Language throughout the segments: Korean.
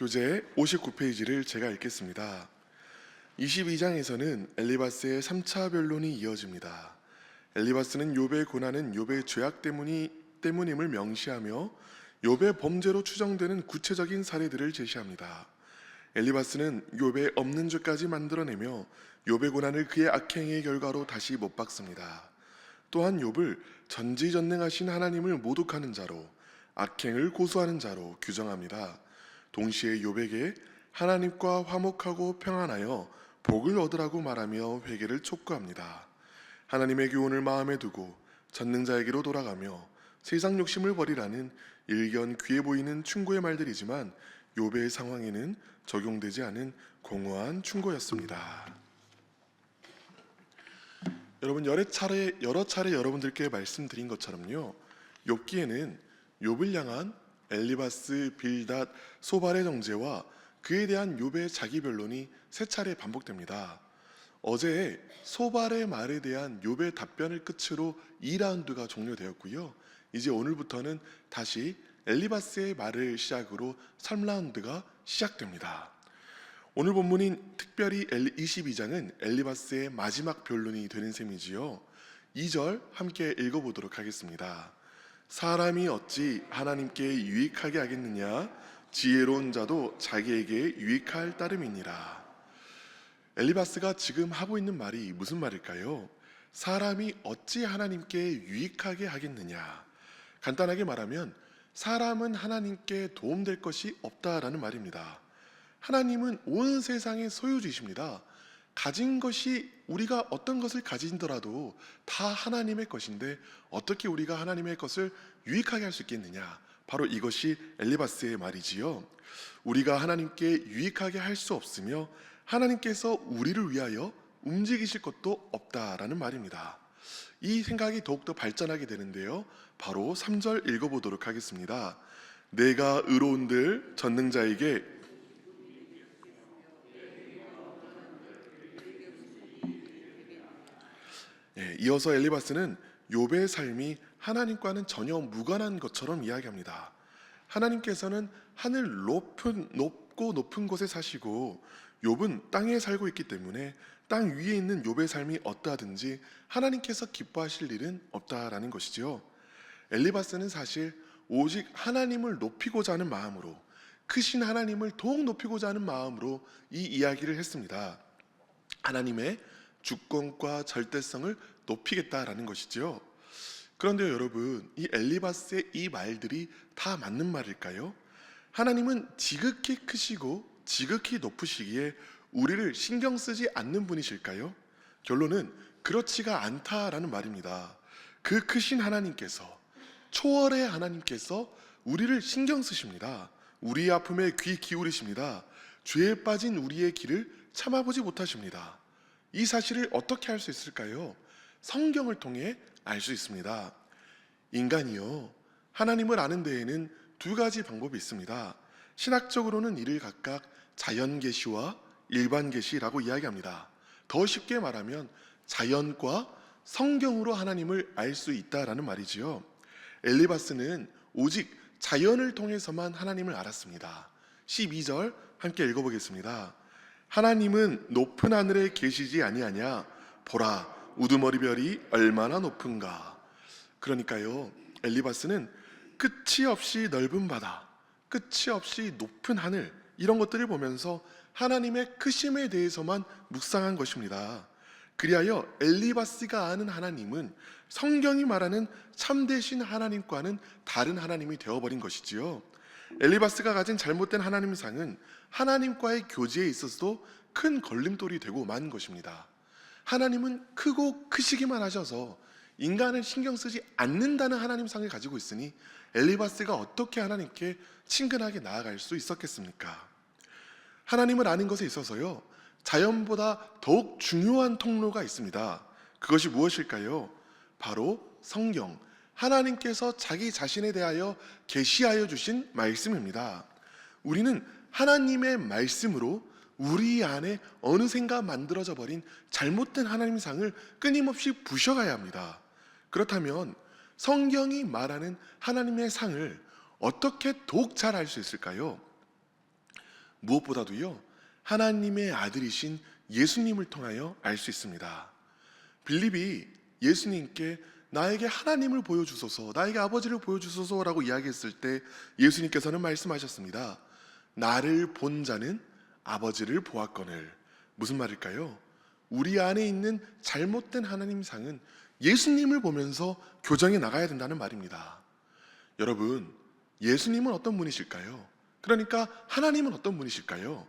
교재 59페이지를 제가 읽겠습니다. 22장에서는 엘리바스의 3차 변론이 이어집니다. 엘리바스는 욥의 고난은 욥의 죄악 때문임을 명시하며 욥의 범죄로 추정되는 구체적인 사례들을 제시합니다. 엘리바스는 욥의 없는 죄까지 만들어내며 욥의 고난을 그의 악행의 결과로 다시 못 박습니다. 또한 욥을 전지전능하신 하나님을 모독하는 자로, 악행을 고수하는 자로 규정합니다. 동시에 욥에게 하나님과 화목하고 평안하여 복을 얻으라고 말하며 회개를 촉구합니다. 하나님의 교훈을 마음에 두고 전능자에게로 돌아가며 세상 욕심을 버리라는 일견 귀해 보이는 충고의 말들이지만 욥의 상황에는 적용되지 않은 공허한 충고였습니다. 여러분, 여러 차례 여러분들께 말씀드린 것처럼요, 욥기에는 욥을 향한 엘리바스, 빌닷, 소발의 정죄와 그에 대한 욥의 자기 변론이 세 차례 반복됩니다. 어제 소발의 말에 대한 욥의 답변을 끝으로 2라운드가 종료되었고요. 이제 오늘부터는 다시 엘리바스의 말을 시작으로 3라운드가 시작됩니다. 오늘 본문인 특별히 22장은 엘리바스의 마지막 변론이 되는 셈이지요. 2절 함께 읽어보도록 하겠습니다. 사람이 어찌 하나님께 유익하게 하겠느냐? 지혜로운 자도 자기에게 유익할 따름이니라. 엘리바스가 지금 하고 있는 말이 무슨 말일까요? 사람이 어찌 하나님께 유익하게 하겠느냐? 간단하게 말하면 사람은 하나님께 도움될 것이 없다라는 말입니다. 하나님은 온 세상의 소유주이십니다. 가진 것이, 우리가 어떤 것을 가진더라도 다 하나님의 것인데 어떻게 우리가 하나님의 것을 유익하게 할 수 있겠느냐? 바로 이것이 엘리바스의 말이지요. 우리가 하나님께 유익하게 할 수 없으며 하나님께서 우리를 위하여 움직이실 것도 없다라는 말입니다. 이 생각이 더욱더 발전하게 되는데요, 바로 3절 읽어보도록 하겠습니다. 내가 의로운들 전능자에게 이어서 엘리바스는 욥의 삶이 하나님과는 전혀 무관한 것처럼 이야기합니다. 하나님께서는 하늘 높고 높은 곳에 사시고 욥은 땅에 살고 있기 때문에 땅 위에 있는 욥의 삶이 어떠하든지 하나님께서 기뻐하실 일은 없다라는 것이죠. 엘리바스는 사실 오직 하나님을 높이고자 하는 마음으로, 크신 하나님을 더욱 높이고자 하는 마음으로 이 이야기를 했습니다. 하나님의 주권과 절대성을 높이겠다라는 것이죠. 그런데 여러분, 이 엘리바스의 이 말들이 다 맞는 말일까요? 하나님은 지극히 크시고 지극히 높으시기에 우리를 신경 쓰지 않는 분이실까요? 결론은 그렇지가 않다라는 말입니다. 그 크신 하나님께서, 초월의 하나님께서 우리를 신경 쓰십니다. 우리의 아픔에 귀 기울이십니다. 죄에 빠진 우리의 길을 참아보지 못하십니다. 이 사실을 어떻게 알 수 있을까요? 성경을 통해 알 수 있습니다. 인간이요, 하나님을 아는 데에는 두 가지 방법이 있습니다. 신학적으로는 이를 각각 자연 계시와 일반 계시라고 이야기합니다. 더 쉽게 말하면 자연과 성경으로 하나님을 알 수 있다라는 말이지요. 엘리바스는 오직 자연을 통해서만 하나님을 알았습니다. 12절 함께 읽어보겠습니다. 하나님은 높은 하늘에 계시지 아니하냐? 보라, 우두머리별이 얼마나 높은가. 그러니까요, 엘리바스는 끝이 없이 넓은 바다, 끝이 없이 높은 하늘, 이런 것들을 보면서 하나님의 크심에 대해서만 묵상한 것입니다. 그리하여 엘리바스가 아는 하나님은 성경이 말하는 참되신 하나님과는 다른 하나님이 되어버린 것이지요. 엘리바스가 가진 잘못된 하나님상은 하나님과의 교제에 있어서도 큰 걸림돌이 되고 만 것입니다. 하나님은 크고 크시기만 하셔서 인간을 신경 쓰지 않는다는 하나님상을 가지고 있으니 엘리바스가 어떻게 하나님께 친근하게 나아갈 수 있었겠습니까? 하나님을 아는 것에 있어서요, 자연보다 더욱 중요한 통로가 있습니다. 그것이 무엇일까요? 바로 성경, 하나님께서 자기 자신에 대하여 계시하여 주신 말씀입니다. 우리는 하나님의 말씀으로 우리 안에 어느샌가 만들어져 버린 잘못된 하나님상을 끊임없이 부셔가야 합니다. 그렇다면 성경이 말하는 하나님의 상을 어떻게 더욱 잘 알 수 있을까요? 무엇보다도요, 하나님의 아들이신 예수님을 통하여 알 수 있습니다. 빌립이 예수님께 나에게 하나님을 보여주소서, 나에게 아버지를 보여주소서라고 이야기했을 때 예수님께서는 말씀하셨습니다. 나를 본 자는 아버지를 보았거늘. 무슨 말일까요? 우리 안에 있는 잘못된 하나님상은 예수님을 보면서 교정해 나가야 된다는 말입니다. 여러분, 예수님은 어떤 분이실까요? 그러니까 하나님은 어떤 분이실까요?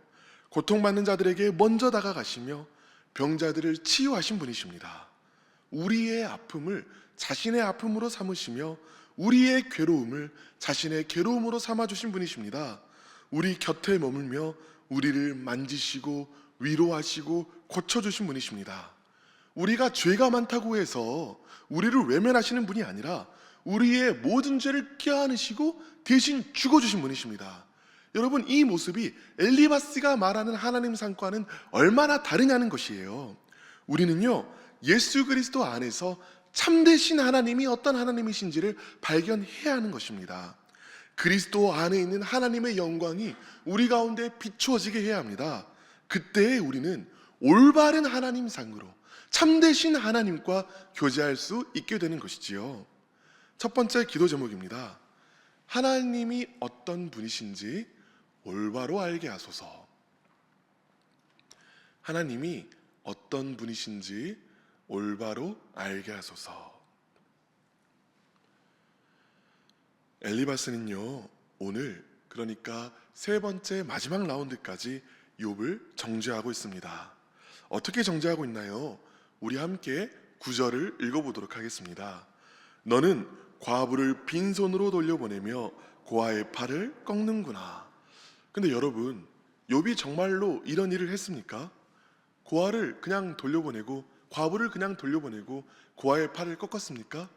고통받는 자들에게 먼저 다가가시며 병자들을 치유하신 분이십니다. 우리의 아픔을 자신의 아픔으로 삼으시며 우리의 괴로움을 자신의 괴로움으로 삼아주신 분이십니다. 우리 곁에 머물며 우리를 만지시고 위로하시고 고쳐주신 분이십니다. 우리가 죄가 많다고 해서 우리를 외면하시는 분이 아니라 우리의 모든 죄를 껴안으시고 대신 죽어주신 분이십니다. 여러분, 이 모습이 엘리바스가 말하는 하나님 상과는 얼마나 다르냐는 것이에요. 우리는요, 예수 그리스도 안에서 참되신 하나님이 어떤 하나님이신지를 발견해야 하는 것입니다. 그리스도 안에 있는 하나님의 영광이 우리 가운데 비추어지게 해야 합니다. 그때 우리는 올바른 하나님상으로 참되신 하나님과 교제할 수 있게 되는 것이지요. 첫 번째 기도 제목입니다. 하나님이 어떤 분이신지 올바로 알게 하소서. 하나님이 어떤 분이신지 올바로 알게 하소서. 엘리바스는요, 오늘 그러니까 세 번째 마지막 라운드까지 욥을 정죄하고 있습니다. 어떻게 정죄하고 있나요? 우리 함께 9절을 읽어보도록 하겠습니다. 너는 과부를 빈손으로 돌려보내며 고아의 팔을 꺾는구나. 근데 여러분, 욥이 정말로 이런 일을 했습니까? 고아를 그냥 돌려보내고 과부를 그냥 돌려보내고 고아의 팔을 꺾었습니까?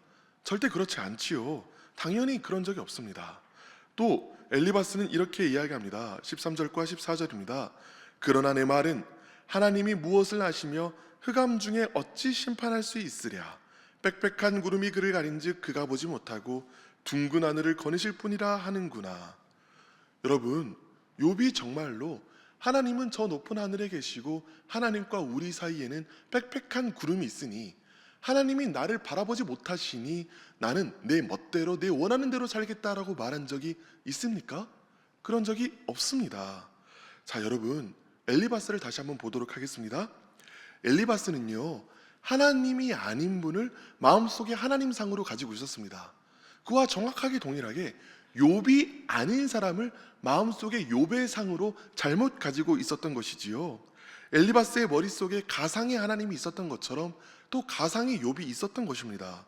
절대 그렇지 않지요. 당연히 그런 적이 없습니다. 또 엘리바스는 이렇게 이야기합니다. 13절과 14절입니다. 그러나 내 말은 하나님이 무엇을 아시며 흑암 중에 어찌 심판할 수 있으랴. 빽빽한 구름이 그를 가린즉 그가 보지 못하고 둥근 하늘을 거니실 뿐이라 하는구나. 여러분, 욥이 정말로 하나님은 저 높은 하늘에 계시고 하나님과 우리 사이에는 빽빽한 구름이 있으니 하나님이 나를 바라보지 못하시니 나는 내 멋대로 내 원하는 대로 살겠다라고 말한 적이 있습니까? 그런 적이 없습니다. 자, 여러분, 엘리바스를 다시 한번 보도록 하겠습니다. 엘리바스는요, 하나님이 아닌 분을 마음속에 하나님상으로 가지고 있었습니다. 그와 정확하게 동일하게 욥이 아닌 사람을 마음속에 욥의 상으로 잘못 가지고 있었던 것이지요. 엘리바스의 머릿속에 가상의 하나님이 있었던 것처럼 또 가상의 욥이 있었던 것입니다.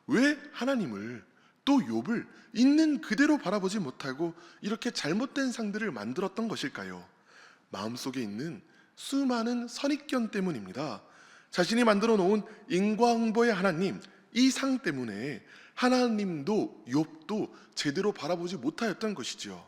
왜 하나님을 또 욥을 있는 그대로 바라보지 못하고 이렇게 잘못된 상들을 만들었던 것일까요? 마음속에 있는 수많은 선입견 때문입니다. 자신이 만들어 놓은 인과응보의 하나님, 이 상 때문에 하나님도 욥도 제대로 바라보지 못하였던 것이지요.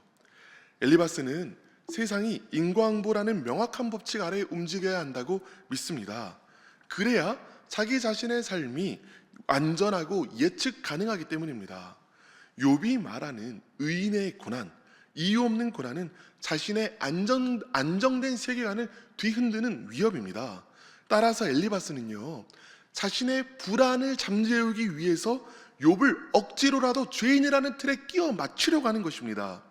엘리바스는 세상이 인과응보라는 명확한 법칙 아래에 움직여야 한다고 믿습니다. 그래야 자기 자신의 삶이 안전하고 예측 가능하기 때문입니다. 욥이 말하는 의인의 고난, 이유 없는 고난은 자신의 안정된 세계관을 뒤흔드는 위협입니다. 따라서 엘리바스는요, 자신의 불안을 잠재우기 위해서 욥을 억지로라도 죄인이라는 틀에 끼워 맞추려고 하는 것입니다.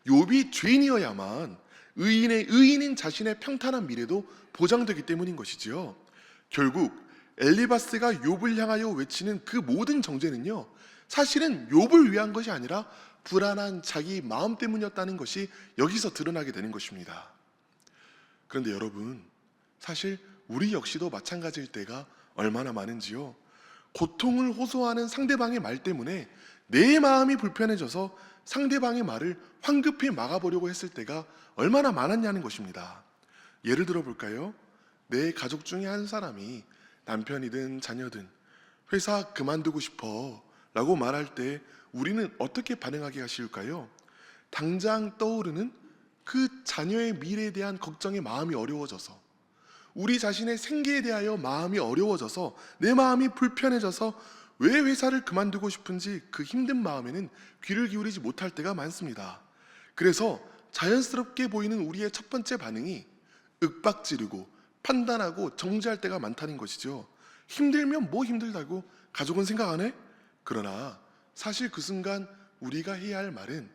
욥이 죄인이어야만 의인인 자신의 평탄한 미래도 보장되기 때문인 것이지요. 결국 엘리바스가 욥을 향하여 외치는 그 모든 정죄는요, 사실은 욥을 위한 것이 아니라 불안한 자기 마음 때문이었다는 것이 여기서 드러나게 되는 것입니다. 그런데 여러분, 사실 우리 역시도 마찬가지일 때가 얼마나 많은지요. 고통을 호소하는 상대방의 말 때문에 내 마음이 불편해져서 상대방의 말을 황급히 막아보려고 했을 때가 얼마나 많았냐는 것입니다. 예를 들어 볼까요? 내 가족 중에 한 사람이 남편이든 자녀든 회사 그만두고 싶어 라고 말할 때 우리는 어떻게 반응하게 하실까요? 당장 떠오르는 그 자녀의 미래에 대한 걱정에 마음이 어려워져서, 우리 자신의 생계에 대하여 마음이 어려워져서, 내 마음이 불편해져서 왜 회사를 그만두고 싶은지 그 힘든 마음에는 귀를 기울이지 못할 때가 많습니다. 그래서 자연스럽게 보이는 우리의 첫 번째 반응이 윽박지르고 판단하고 정죄할 때가 많다는 것이죠. 힘들면 뭐 힘들다고 가족은 생각 안 해? 그러나 사실 그 순간 우리가 해야 할 말은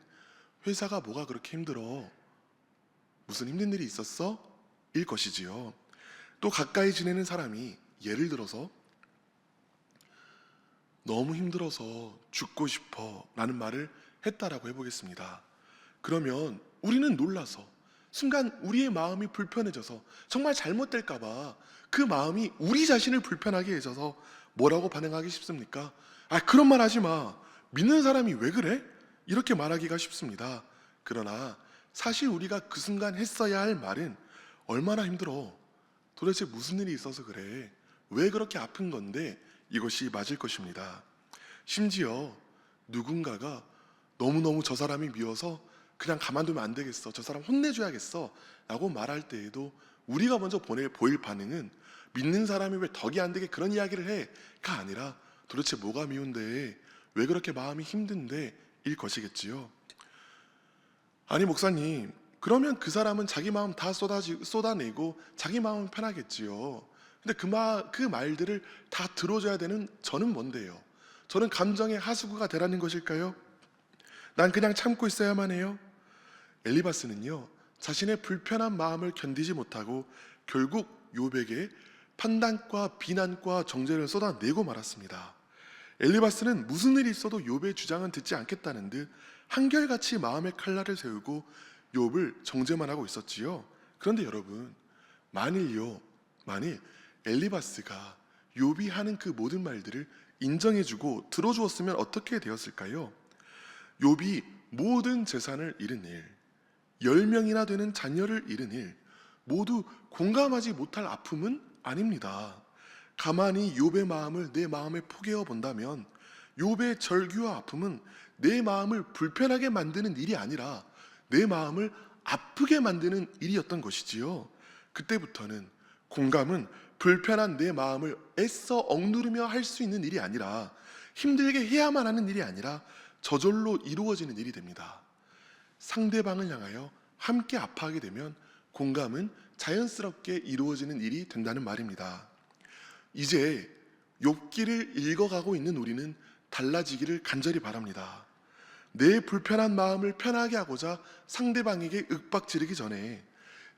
회사가 뭐가 그렇게 힘들어? 무슨 힘든 일이 있었어? 일 것이지요. 또 가까이 지내는 사람이 예를 들어서 너무 힘들어서 죽고 싶어 라는 말을 했다라고 해보겠습니다. 그러면 우리는 놀라서 순간 우리의 마음이 불편해져서 정말 잘못될까봐 그 마음이 우리 자신을 불편하게 해져서 뭐라고 반응하기 쉽습니까? 아, 그런 말 하지 마. 믿는 사람이 왜 그래? 이렇게 말하기가 쉽습니다. 그러나 사실 우리가 그 순간 했어야 할 말은 얼마나 힘들어. 도대체 무슨 일이 있어서 그래? 왜 그렇게 아픈 건데? 이것이 맞을 것입니다. 심지어 누군가가 너무너무 저 사람이 미워서 그냥 가만두면 안 되겠어. 저 사람 혼내줘야겠어. 라고 말할 때에도 우리가 먼저 보일 반응은 믿는 사람이 왜 덕이 안 되게 그런 이야기를 해? 가 아니라 도대체 뭐가 미운데? 왜 그렇게 마음이 힘든데? 일 것이겠지요. 아니 목사님, 그러면 그 사람은 자기 마음 다 쏟아내고 자기 마음은 편하겠지요. 근데 그 말들을 다 들어줘야 되는 저는 뭔데요? 저는 감정의 하수구가 되라는 것일까요? 난 그냥 참고 있어야만 해요? 엘리바스는요, 자신의 불편한 마음을 견디지 못하고 결국 욥에게 판단과 비난과 정죄를 쏟아내고 말았습니다. 엘리바스는 무슨 일이 있어도 욥의 주장은 듣지 않겠다는 듯 한결같이 마음의 칼날을 세우고 욥을 정죄만 하고 있었지요. 그런데 여러분, 만일 엘리바스가 욥이 하는 그 모든 말들을 인정해주고 들어주었으면 어떻게 되었을까요? 욥이 모든 재산을 잃은 일, 10명이나 되는 자녀를 잃은 일, 모두 공감하지 못할 아픔은 아닙니다. 가만히 욥의 마음을 내 마음에 포개어 본다면 욥의 절규와 아픔은 내 마음을 불편하게 만드는 일이 아니라 내 마음을 아프게 만드는 일이었던 것이지요. 그때부터는 공감은 불편한 내 마음을 애써 억누르며 할 수 있는 일이 아니라, 힘들게 해야만 하는 일이 아니라 저절로 이루어지는 일이 됩니다. 상대방을 향하여 함께 아파하게 되면 공감은 자연스럽게 이루어지는 일이 된다는 말입니다. 이제 욥기를 읽어가고 있는 우리는 달라지기를 간절히 바랍니다. 내 불편한 마음을 편하게 하고자 상대방에게 윽박지르기 전에,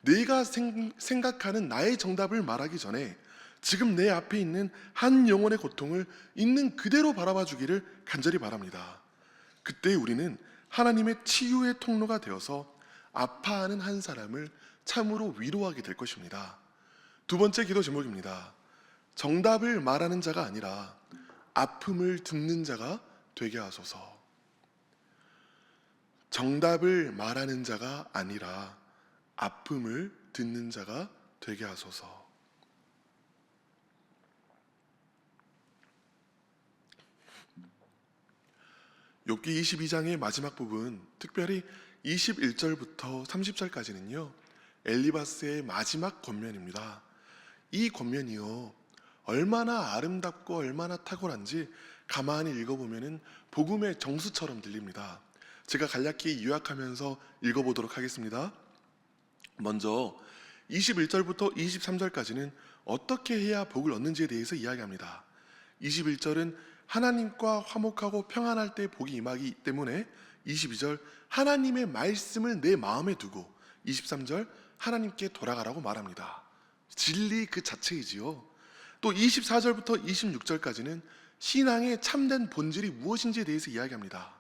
내가 생각하는 나의 정답을 말하기 전에 지금 내 앞에 있는 한 영혼의 고통을 있는 그대로 바라봐 주기를 간절히 바랍니다. 그때 우리는 하나님의 치유의 통로가 되어서 아파하는 한 사람을 참으로 위로하게 될 것입니다. 두 번째 기도 제목입니다. 정답을 말하는 자가 아니라 아픔을 듣는 자가 되게 하소서. 정답을 말하는 자가 아니라 아픔을 듣는 자가 되게 하소서. 욥기 22장의 마지막 부분, 특별히 21절부터 30절까지는요 엘리바스의 마지막 권면입니다. 이 권면이요 얼마나 아름답고 얼마나 탁월한지 가만히 읽어보면 복음의 정수처럼 들립니다. 제가 간략히 요약하면서 읽어보도록 하겠습니다. 먼저 21절부터 23절까지는 어떻게 해야 복을 얻는지에 대해서 이야기합니다. 21절은 하나님과 화목하고 평안할 때 복이 임하기 때문에, 22절 하나님의 말씀을 내 마음에 두고, 23절 하나님께 돌아가라고 말합니다. 진리 그 자체이지요. 또 24절부터 26절까지는 신앙의 참된 본질이 무엇인지에 대해서 이야기합니다.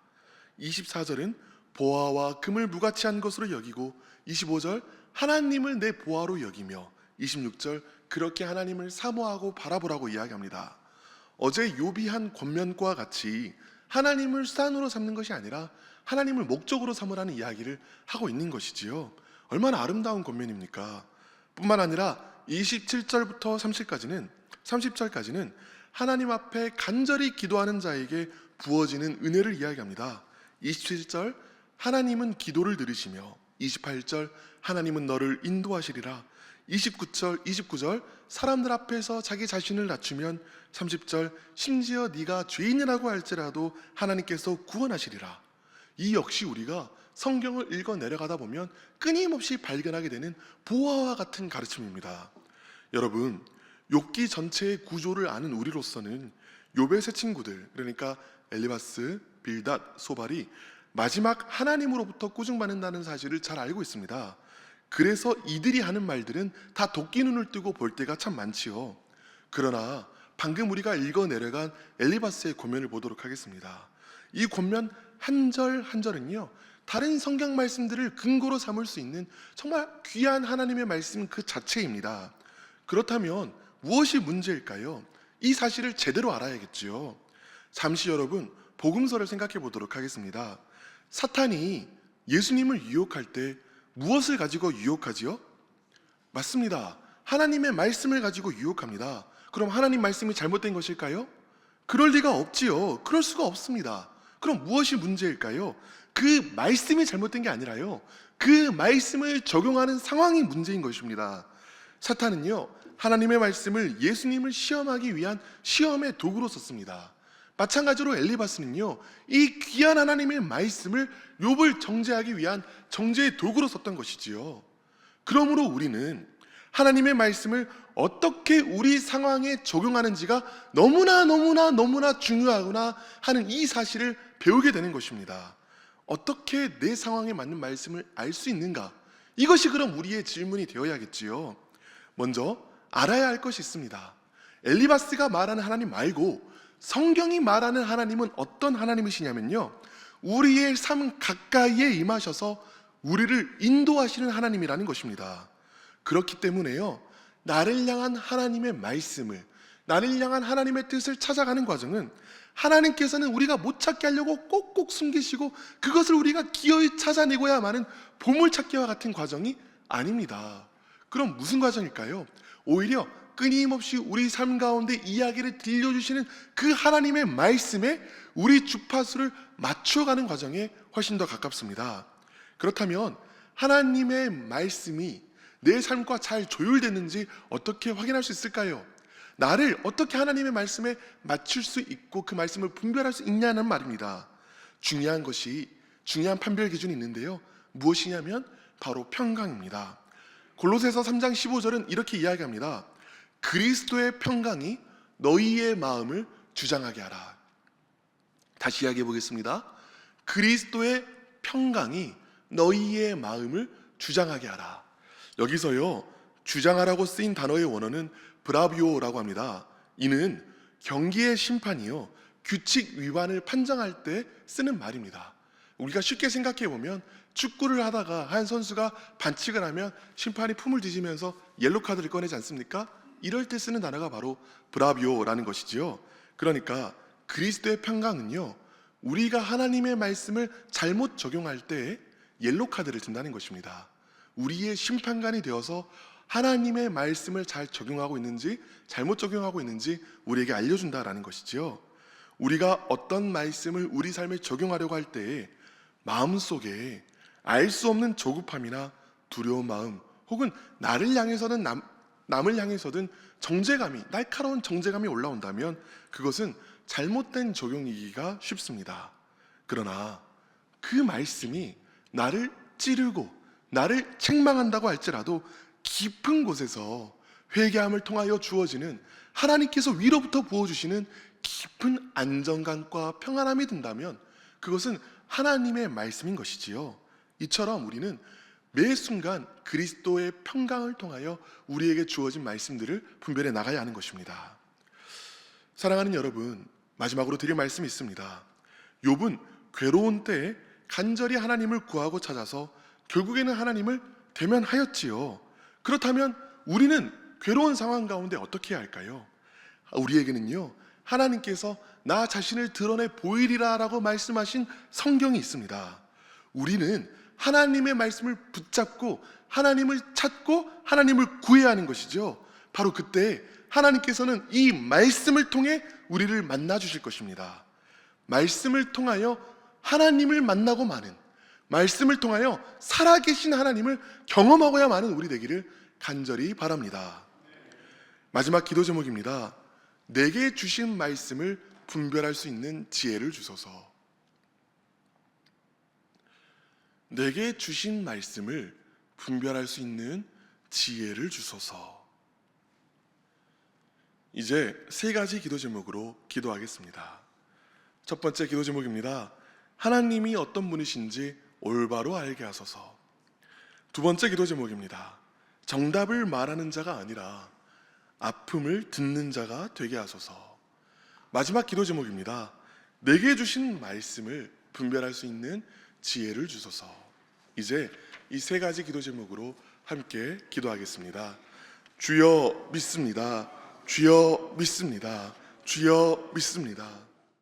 24절은 보화와 금을 무가치한 것으로 여기고, 25절 하나님을 내 보화로 여기며, 26절 그렇게 하나님을 사모하고 바라보라고 이야기합니다. 어제 욥이 한 권면과 같이 하나님을 수단으로 삼는 것이 아니라 하나님을 목적으로 삼으라는 이야기를 하고 있는 것이지요. 얼마나 아름다운 권면입니까? 뿐만 아니라 27절부터 30절까지는 하나님 앞에 간절히 기도하는 자에게 부어지는 은혜를 이야기합니다. 27절 하나님은 기도를 들으시며, 28절 하나님은 너를 인도하시리라, 29절 사람들 앞에서 자기 자신을 낮추면, 30절 심지어 네가 죄인이라고 할지라도 하나님께서 구원하시리라. 이 역시 우리가 성경을 읽어 내려가다 보면 끊임없이 발견하게 되는 보화와 같은 가르침입니다. 여러분, 욥기 전체의 구조를 아는 우리로서는 욥의 세 친구들, 그러니까 엘리바스, 빌닷, 소발이 마지막 하나님으로부터 꾸중받는다는 사실을 잘 알고 있습니다. 그래서 이들이 하는 말들은 다 도끼 눈을 뜨고 볼 때가 참 많지요. 그러나 방금 우리가 읽어 내려간 엘리바스의 권면을 보도록 하겠습니다. 이 권면 한 절 한 절은요, 다른 성경 말씀들을 근거로 삼을 수 있는 정말 귀한 하나님의 말씀 그 자체입니다. 그렇다면 무엇이 문제일까요? 이 사실을 제대로 알아야겠지요. 잠시 여러분, 복음서를 생각해 보도록 하겠습니다. 사탄이 예수님을 유혹할 때 무엇을 가지고 유혹하지요? 맞습니다. 하나님의 말씀을 가지고 유혹합니다. 그럼 하나님 말씀이 잘못된 것일까요? 그럴 리가 없지요. 그럴 수가 없습니다. 그럼 무엇이 문제일까요? 그 말씀이 잘못된 게 아니라요, 그 말씀을 적용하는 상황이 문제인 것입니다. 사탄은요, 하나님의 말씀을 예수님을 시험하기 위한 시험의 도구로 썼습니다. 마찬가지로 엘리바스는요, 이 귀한 하나님의 말씀을 욥을 정죄하기 위한 정죄의 도구로 썼던 것이지요. 그러므로 우리는 하나님의 말씀을 어떻게 우리 상황에 적용하는지가 너무나 중요하구나 하는 이 사실을 배우게 되는 것입니다. 어떻게 내 상황에 맞는 말씀을 알 수 있는가? 이것이 그럼 우리의 질문이 되어야겠지요. 먼저 알아야 할 것이 있습니다. 엘리바스가 말하는 하나님 말고 성경이 말하는 하나님은 어떤 하나님이시냐면요, 우리의 삶 가까이에 임하셔서 우리를 인도하시는 하나님이라는 것입니다. 그렇기 때문에요, 나를 향한 하나님의 말씀을, 나를 향한 하나님의 뜻을 찾아가는 과정은 하나님께서는 우리가 못 찾게 하려고 꼭꼭 숨기시고 그것을 우리가 기어이 찾아내고야만 하는 보물찾기와 같은 과정이 아닙니다. 그럼 무슨 과정일까요? 오히려 끊임없이 우리 삶 가운데 이야기를 들려주시는 그 하나님의 말씀에 우리 주파수를 맞춰가는 과정에 훨씬 더 가깝습니다. 그렇다면 하나님의 말씀이 내 삶과 잘 조율됐는지 어떻게 확인할 수 있을까요? 나를 어떻게 하나님의 말씀에 맞출 수 있고 그 말씀을 분별할 수 있냐는 말입니다. 중요한 판별 기준이 있는데요, 무엇이냐면 바로 평강입니다. 골로새서 3장 15절은 이렇게 이야기합니다. 그리스도의 평강이 너희의 마음을 주장하게 하라. 다시 이야기해 보겠습니다. 그리스도의 평강이 너희의 마음을 주장하게 하라. 여기서요, 주장하라고 쓰인 단어의 원어는 브라비오라고 합니다. 이는 경기의 심판이요, 규칙 위반을 판정할 때 쓰는 말입니다. 우리가 쉽게 생각해 보면 축구를 하다가 한 선수가 반칙을 하면 심판이 품을 뒤지면서 옐로 카드를 꺼내지 않습니까? 이럴 때 쓰는 단어가 바로 브라비오라는 것이지요. 그러니까 그리스도의 평강은요, 우리가 하나님의 말씀을 잘못 적용할 때 옐로 카드를 든다는 것입니다. 우리의 심판관이 되어서 하나님의 말씀을 잘 적용하고 있는지 잘못 적용하고 있는지 우리에게 알려준다라는 것이지요. 우리가 어떤 말씀을 우리 삶에 적용하려고 할 때 마음속에 알 수 없는 조급함이나 두려운 마음, 혹은 나를 향해서든 남을 향해서든 날카로운 정죄감이 올라온다면 그것은 잘못된 적용이기가 쉽습니다. 그러나 그 말씀이 나를 찌르고 나를 책망한다고 할지라도 깊은 곳에서 회개함을 통하여 주어지는, 하나님께서 위로부터 부어주시는 깊은 안정감과 평안함이 든다면 그것은 하나님의 말씀인 것이지요. 이처럼 우리는 매 순간 그리스도의 평강을 통하여 우리에게 주어진 말씀들을 분별해 나가야 하는 것입니다. 사랑하는 여러분, 마지막으로 드릴 말씀이 있습니다. 욥은 괴로운 때에 간절히 하나님을 구하고 찾아서 결국에는 하나님을 대면하였지요. 그렇다면 우리는 괴로운 상황 가운데 어떻게 해야 할까요? 우리에게는요, 하나님께서 나 자신을 드러내 보이리라 라고 말씀하신 성경이 있습니다. 우리는 하나님의 말씀을 붙잡고 하나님을 찾고 하나님을 구해야 하는 것이죠. 바로 그때 하나님께서는 이 말씀을 통해 우리를 만나 주실 것입니다. 말씀을 통하여 하나님을 만나고 마는, 말씀을 통하여 살아계신 하나님을 경험하고야 마는 우리 되기를 간절히 바랍니다. 마지막 기도 제목입니다. 내게 주신 말씀을 분별할 수 있는 지혜를 주소서. 내게 주신 말씀을 분별할 수 있는 지혜를 주소서. 이제 세 가지 기도 제목으로 기도하겠습니다. 첫 번째 기도 제목입니다. 하나님이 어떤 분이신지 올바로 알게 하소서. 두 번째 기도 제목입니다. 정답을 말하는 자가 아니라 아픔을 듣는 자가 되게 하소서. 마지막 기도 제목입니다. 내게 주신 말씀을 분별할 수 있는 지혜를 주소서. 이제 이 세 가지 기도 제목으로 함께 기도하겠습니다. 주여 믿습니다. 주여 믿습니다. 주여 믿습니다.